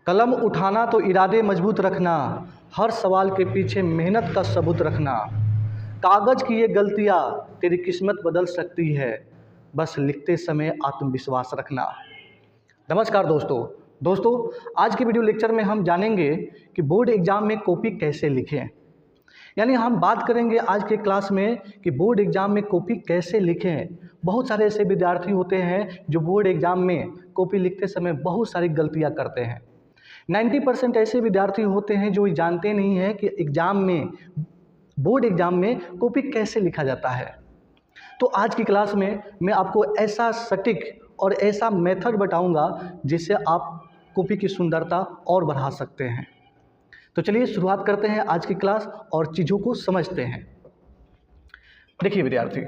कलम उठाना तो इरादे मजबूत रखना, हर सवाल के पीछे मेहनत का सबूत रखना। कागज़ की ये गलतियाँ तेरी किस्मत बदल सकती है, बस लिखते समय आत्मविश्वास रखना। नमस्कार दोस्तों, आज के वीडियो लेक्चर में हम जानेंगे कि बोर्ड एग्ज़ाम में कॉपी कैसे लिखें। यानी हम बात करेंगे आज के क्लास में कि बोर्ड एग्ज़ाम में कॉपी कैसे लिखें। बहुत सारे ऐसे विद्यार्थी होते हैं जो बोर्ड एग्ज़ाम में कॉपी लिखते समय बहुत सारी गलतियां करते हैं। 90% ऐसे विद्यार्थी होते हैं जो जानते नहीं हैं कि बोर्ड एग्ज़ाम में कॉपी कैसे लिखा जाता है। तो आज की क्लास में मैं आपको ऐसा सटीक और ऐसा मेथड बताऊंगा जिससे आप कॉपी की सुंदरता और बढ़ा सकते हैं। तो चलिए शुरुआत करते हैं आज की क्लास और चीज़ों को समझते हैं। देखिए विद्यार्थी,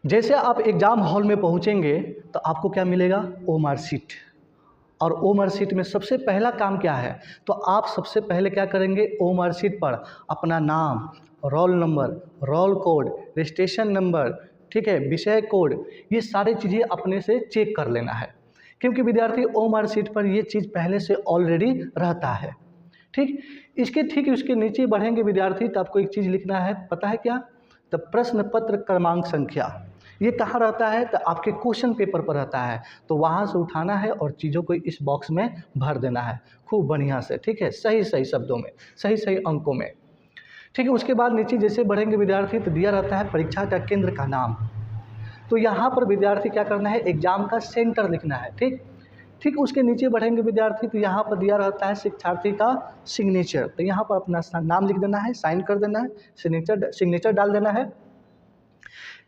जैसे आप एग्ज़ाम हॉल में पहुंचेंगे तो आपको क्या मिलेगा? OMR sheet. और ओमार शीट में सबसे पहला काम क्या है? तो आप सबसे पहले क्या करेंगे? ओमार शीट पर अपना नाम, roll number, roll code, registration number, ठीक है, विषय कोड, ये सारी चीज़ें अपने से चेक कर लेना है, क्योंकि विद्यार्थी ओमार शीट पर ये चीज़ पहले से ऑलरेडी रहता है। ठीक, उसके नीचे बढ़ेंगे विद्यार्थी तो आपको एक चीज़ लिखना है, पता है क्या? तो प्रश्न पत्र क्रमांक संख्या। ये कहाँ रहता है? तो आपके क्वेश्चन पेपर पर रहता है। तो वहाँ से उठाना है और चीज़ों को इस बॉक्स में भर देना है खूब बढ़िया से, ठीक है, सही शब्दों में, सही अंकों में, ठीक है। उसके बाद नीचे जैसे बढ़ेंगे विद्यार्थी तो दिया रहता है परीक्षा का केंद्र का नाम। तो यहाँ पर विद्यार्थी क्या करना है? एग्जाम का सेंटर लिखना है। ठीक, उसके नीचे बढ़ेंगे विद्यार्थी तो यहाँ पर दिया रहता है शिक्षार्थी का सिग्नेचर। तो यहाँ पर अपना नाम लिख देना है, साइन कर देना है, सिग्नेचर डाल देना है।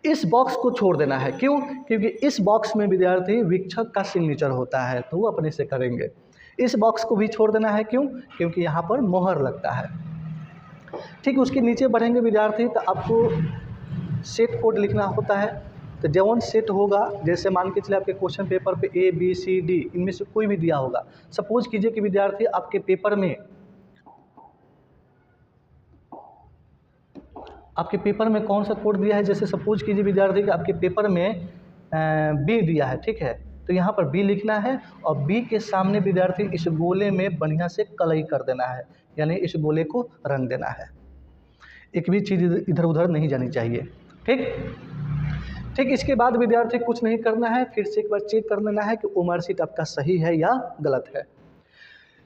इस बॉक्स को छोड़ देना है। क्यों? क्योंकि इस बॉक्स में विद्यार्थी वीक्षक का सिग्नेचर होता है तो वो अपने से करेंगे। इस बॉक्स को भी छोड़ देना है। क्यों? क्योंकि यहाँ पर मोहर लगता है। ठीक, उसके नीचे बढ़ेंगे विद्यार्थी तो आपको सेट कोड लिखना होता है। तो जवन सेट होगा, जैसे मान के चले आपके क्वेश्चन पेपर पे A, B, C, D इनमें से कोई भी दिया होगा। सपोज कीजिए कि विद्यार्थी आपके पेपर में कौन सा कोड दिया है। जैसे सपोज कीजिए विद्यार्थी कि आपके पेपर में B दिया है, ठीक है, तो यहाँ पर B लिखना है और B के सामने विद्यार्थी इस गोले में बढ़िया से कलई कर देना है, यानी इस गोले को रंग देना है। एक भी चीज़ इधर उधर नहीं जानी चाहिए। ठीक, इसके बाद विद्यार्थी कुछ नहीं करना है, फिर से एक बार चेक कर लेना है कि ओमार शीट आपका सही है या गलत है।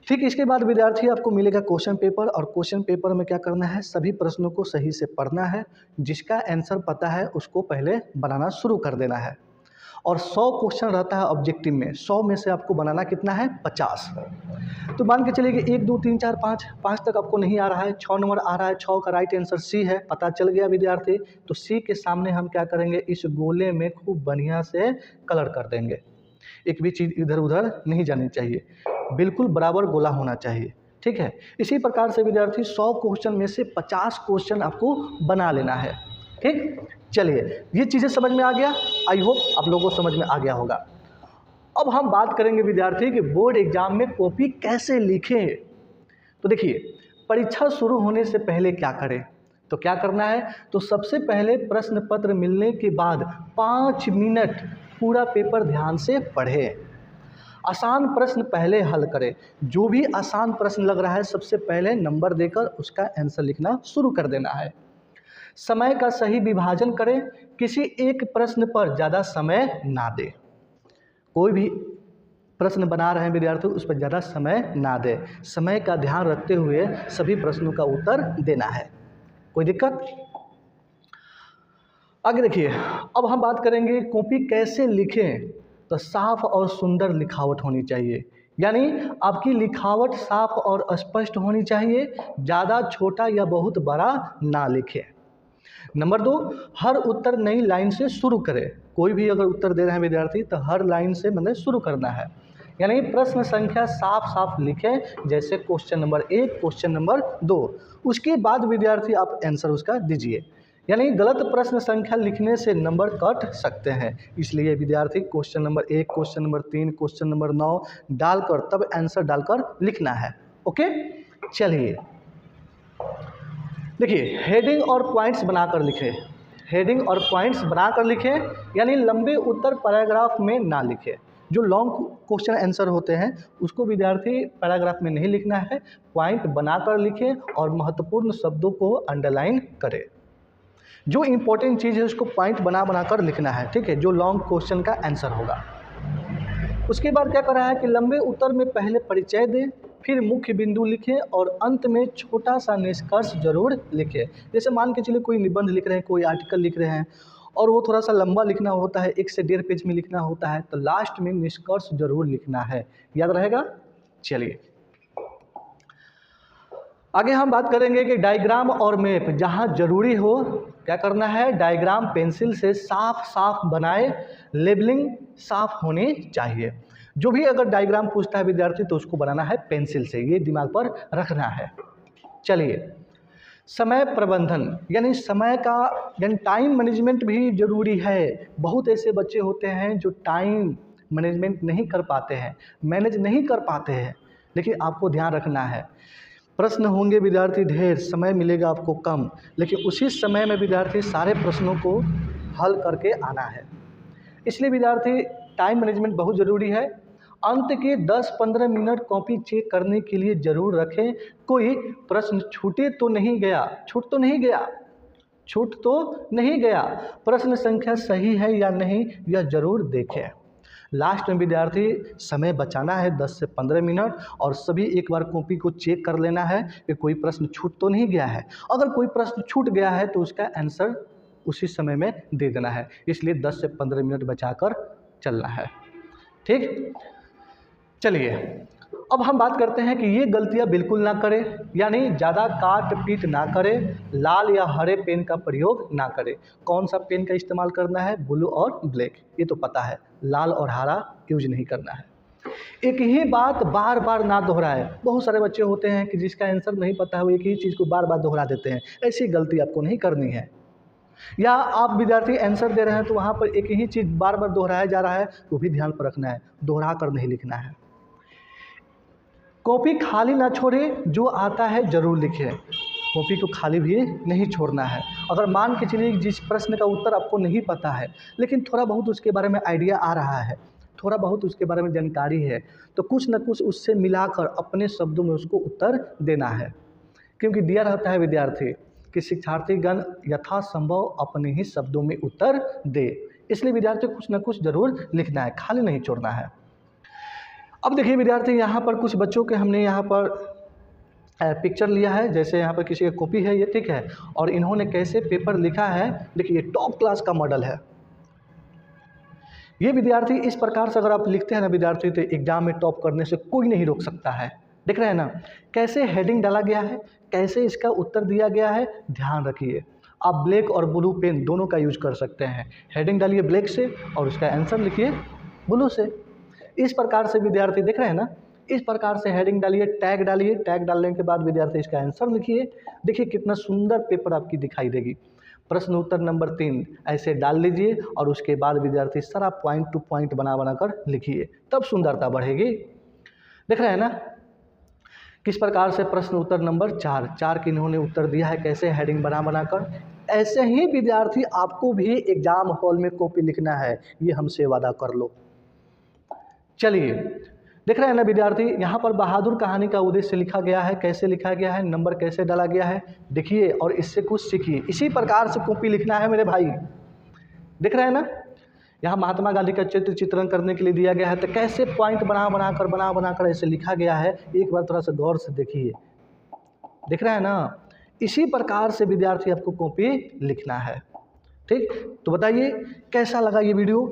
ठीक, इसके बाद विद्यार्थी आपको मिलेगा क्वेश्चन पेपर और क्वेश्चन पेपर में क्या करना है? सभी प्रश्नों को सही से पढ़ना है। जिसका आंसर पता है उसको पहले बनाना शुरू कर देना है। और 100 क्वेश्चन रहता है ऑब्जेक्टिव में, 100 में से आपको बनाना कितना है? 50। तो मान के चलिए कि 1 2 3 4 5 तक आपको नहीं आ रहा है, 6 नंबर आ रहा है। 6 का राइट आंसर C है, पता चल गया विद्यार्थी। तो C के सामने हम क्या करेंगे? इस गोले में खूब बढ़िया से कलर कर देंगे। एक भी चीज़ इधर उधर नहीं जानी चाहिए, बिल्कुल बराबर गोला होना चाहिए, ठीक है। इसी प्रकार से विद्यार्थी 100 क्वेश्चन में से 50 क्वेश्चन आपको बना लेना है। ठीक, चलिए ये चीज़ें समझ में आ गया। आई होप आप लोगों को समझ में आ गया होगा। अब हम बात करेंगे विद्यार्थी कि बोर्ड एग्जाम में कॉपी कैसे लिखें। तो देखिए, परीक्षा शुरू होने से पहले क्या करें? तो क्या करना है? तो सबसे पहले प्रश्न पत्र मिलने के बाद 5 मिनट पूरा पेपर ध्यान से पढ़ें। आसान प्रश्न पहले हल करें। जो भी आसान प्रश्न लग रहा है सबसे पहले नंबर देकर उसका आंसर लिखना शुरू कर देना है। समय का सही विभाजन करें, किसी एक प्रश्न पर ज़्यादा समय ना दें। कोई भी प्रश्न बना रहे हैं विद्यार्थी, उस पर ज़्यादा समय ना दें। समय का ध्यान रखते हुए सभी प्रश्नों का उत्तर देना है। कोई दिक्कत? आगे देखिए, अब हम बात करेंगे कॉपी कैसे लिखें। तो साफ और सुंदर लिखावट होनी चाहिए, यानी आपकी लिखावट साफ और स्पष्ट होनी चाहिए। ज़्यादा छोटा या बहुत बड़ा ना लिखें। नंबर 2, हर उत्तर नई लाइन से शुरू करें। कोई भी अगर उत्तर दे रहे हैं विद्यार्थी तो हर लाइन से मतलब शुरू करना है, यानी प्रश्न संख्या साफ लिखें। जैसे क्वेश्चन नंबर 1, क्वेश्चन नंबर 2, उसके बाद विद्यार्थी आप आंसर उसका दीजिए। यानी गलत प्रश्न संख्या लिखने से नंबर कट सकते हैं, इसलिए विद्यार्थी question number 1, question number 3, question number 9 डालकर तब आंसर डालकर लिखना है। ओके, चलिए देखिए, हेडिंग और पॉइंट्स बनाकर लिखें। हेडिंग और पॉइंट्स बनाकर लिखें, यानी लंबे उत्तर पैराग्राफ में ना लिखें। जो लॉन्ग क्वेश्चन आंसर होते हैं उसको विद्यार्थी पैराग्राफ में नहीं लिखना है, पॉइंट बनाकर लिखें और महत्वपूर्ण शब्दों को अंडरलाइन करें। जो इंपॉर्टेंट चीज़ है उसको पॉइंट बना कर लिखना है, ठीक है, जो लॉन्ग क्वेश्चन का आंसर होगा। उसके बाद क्या कर रहा है कि लंबे उत्तर में पहले परिचय दें, फिर मुख्य बिंदु लिखें और अंत में छोटा सा निष्कर्ष जरूर लिखें। जैसे मान के चलिए कोई निबंध लिख रहे हैं, कोई आर्टिकल लिख रहे हैं और वो थोड़ा सा लंबा लिखना होता है, 1 से 1.5 पेज में लिखना होता है, तो लास्ट में निष्कर्ष जरूर लिखना है। याद रहेगा। चलिए आगे हम बात करेंगे कि डायग्राम और मैप जहाँ जरूरी हो क्या करना है, डायग्राम पेंसिल से साफ साफ बनाए, लेबलिंग साफ होनी चाहिए। जो भी अगर डायग्राम पूछता है विद्यार्थी तो उसको बनाना है पेंसिल से, ये दिमाग पर रखना है। चलिए समय प्रबंधन यानी समय का यानी टाइम मैनेजमेंट भी ज़रूरी है। बहुत ऐसे बच्चे होते हैं जो टाइम मैनेजमेंट नहीं कर पाते हैं, मैनेज नहीं कर पाते हैं, लेकिन आपको ध्यान रखना है प्रश्न होंगे विद्यार्थी ढेर, समय मिलेगा आपको कम, लेकिन उसी समय में विद्यार्थी सारे प्रश्नों को हल करके आना है। इसलिए विद्यार्थी टाइम मैनेजमेंट बहुत ज़रूरी है। अंत के 10-15 मिनट कॉपी चेक करने के लिए ज़रूर रखें। कोई प्रश्न छूट तो नहीं गया, प्रश्न संख्या सही है या नहीं यह ज़रूर देखें। लास्ट में विद्यार्थी समय बचाना है 10 से 15 मिनट और सभी एक बार कॉपी को चेक कर लेना है कि कोई प्रश्न छूट तो नहीं गया है। अगर कोई प्रश्न छूट गया है तो उसका आंसर उसी समय में दे देना है। इसलिए 10 से 15 मिनट बचाकर चलना है, ठीक। चलिए अब हम बात करते हैं कि ये गलतियां बिल्कुल ना करें, यानी ज़्यादा काट पीट ना करें, लाल या हरे पेन का प्रयोग ना करें। कौन सा पेन का इस्तेमाल करना है, ब्लू और ब्लैक, ये तो पता है, लाल और हरा यूज नहीं करना है। एक ही बात बार बार ना दोहराए। बहुत सारे बच्चे होते हैं कि जिसका आंसर नहीं पता है वो एक ही चीज़ को बार बार दोहरा देते हैं, ऐसी गलती आपको नहीं करनी है। या आप विद्यार्थी आंसर दे रहे हैं तो वहाँ पर एक ही चीज़ बार बार दोहराया जा रहा है तो भी ध्यान पर रखना है, दोहरा कर नहीं लिखना है। कॉपी खाली ना छोड़े, जो आता है ज़रूर लिखें, कॉपी को खाली भी नहीं छोड़ना है। अगर मान के चलिए जिस प्रश्न का उत्तर आपको नहीं पता है लेकिन थोड़ा बहुत उसके बारे में आइडिया आ रहा है, थोड़ा बहुत उसके बारे में जानकारी है, तो कुछ न कुछ उससे मिलाकर अपने शब्दों में उसको उत्तर देना है। क्योंकि दिया रहता है विद्यार्थी कि शिक्षार्थीगण यथासंभव अपने ही शब्दों में उत्तर दे, इसलिए विद्यार्थी कुछ न कुछ ज़रूर लिखना है, खाली नहीं छोड़ना है। अब देखिए विद्यार्थी यहाँ पर कुछ बच्चों के हमने यहाँ पर पिक्चर लिया है, जैसे यहाँ पर किसी की कॉपी है ये, ठीक है, और इन्होंने कैसे पेपर लिखा है, देखिए टॉप क्लास का मॉडल है। ये विद्यार्थी इस प्रकार से अगर आप लिखते हैं ना विद्यार्थी तो एग्जाम में टॉप करने से कोई नहीं रोक सकता है। देख रहे हैं ना कैसे हेडिंग डाला गया है, कैसे इसका उत्तर दिया गया है, ध्यान रखिए। आप ब्लैक और ब्लू पेन दोनों का यूज कर सकते हैं। हेडिंग डालिए ब्लैक से और उसका आंसर लिखिए ब्लू से। इस प्रकार से विद्यार्थी देख रहे हैं ना, इस प्रकार से हेडिंग डालिए, टैग डालिए, टैग डालने के बाद विद्यार्थी इसका आंसर लिखिए। देखिए कितना सुंदर पेपर आपकी दिखाई देगी। प्रश्न उत्तर नंबर 3 ऐसे डाल लीजिए और उसके बाद विद्यार्थी सारा पॉइंट टू पॉइंट बना कर लिखिए, तब सुंदरता बढ़ेगी। देख रहे हैं ना किस प्रकार से प्रश्न उत्तर नंबर 4 के इन्होंने उत्तर दिया है, कैसे हेडिंग बना कर। ऐसे ही विद्यार्थी आपको भी एग्जाम हॉल में कॉपी लिखना है, ये हमसे वादा कर लो। चलिए देख रहे हैं ना विद्यार्थी, यहाँ पर बहादुर कहानी का उद्देश्य लिखा गया है, कैसे लिखा गया है, नंबर कैसे डाला गया है, देखिए और इससे कुछ सीखिए। इसी प्रकार से कॉपी लिखना है मेरे भाई। देख रहे हैं ना, यहाँ महात्मा गांधी का चित्रण करने के लिए दिया गया है, तो कैसे पॉइंट बना कर ऐसे लिखा गया है, एक बार थोड़ा सा गौर से देखिए। देख रहे हैं ना, इसी प्रकार से विद्यार्थी आपको कॉपी लिखना है, ठीक। तो बताइए कैसा लगा ये वीडियो,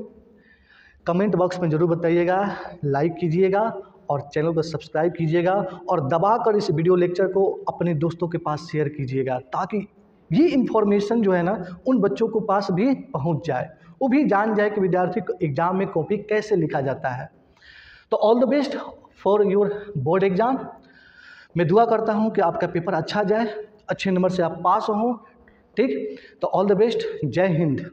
कमेंट बॉक्स में ज़रूर बताइएगा, लाइक कीजिएगा और चैनल को सब्सक्राइब कीजिएगा और दबाकर इस वीडियो लेक्चर को अपने दोस्तों के पास शेयर कीजिएगा, ताकि ये इन्फॉर्मेशन जो है ना उन बच्चों के पास भी पहुंच जाए, वो भी जान जाए कि विद्यार्थी को एग्ज़ाम में कॉपी कैसे लिखा जाता है। तो all the best for your board exam. मैं दुआ करता हूँ कि आपका पेपर अच्छा जाए, अच्छे नंबर से आप पास हों, ठीक। तो ऑल द बेस्ट, जय हिंद।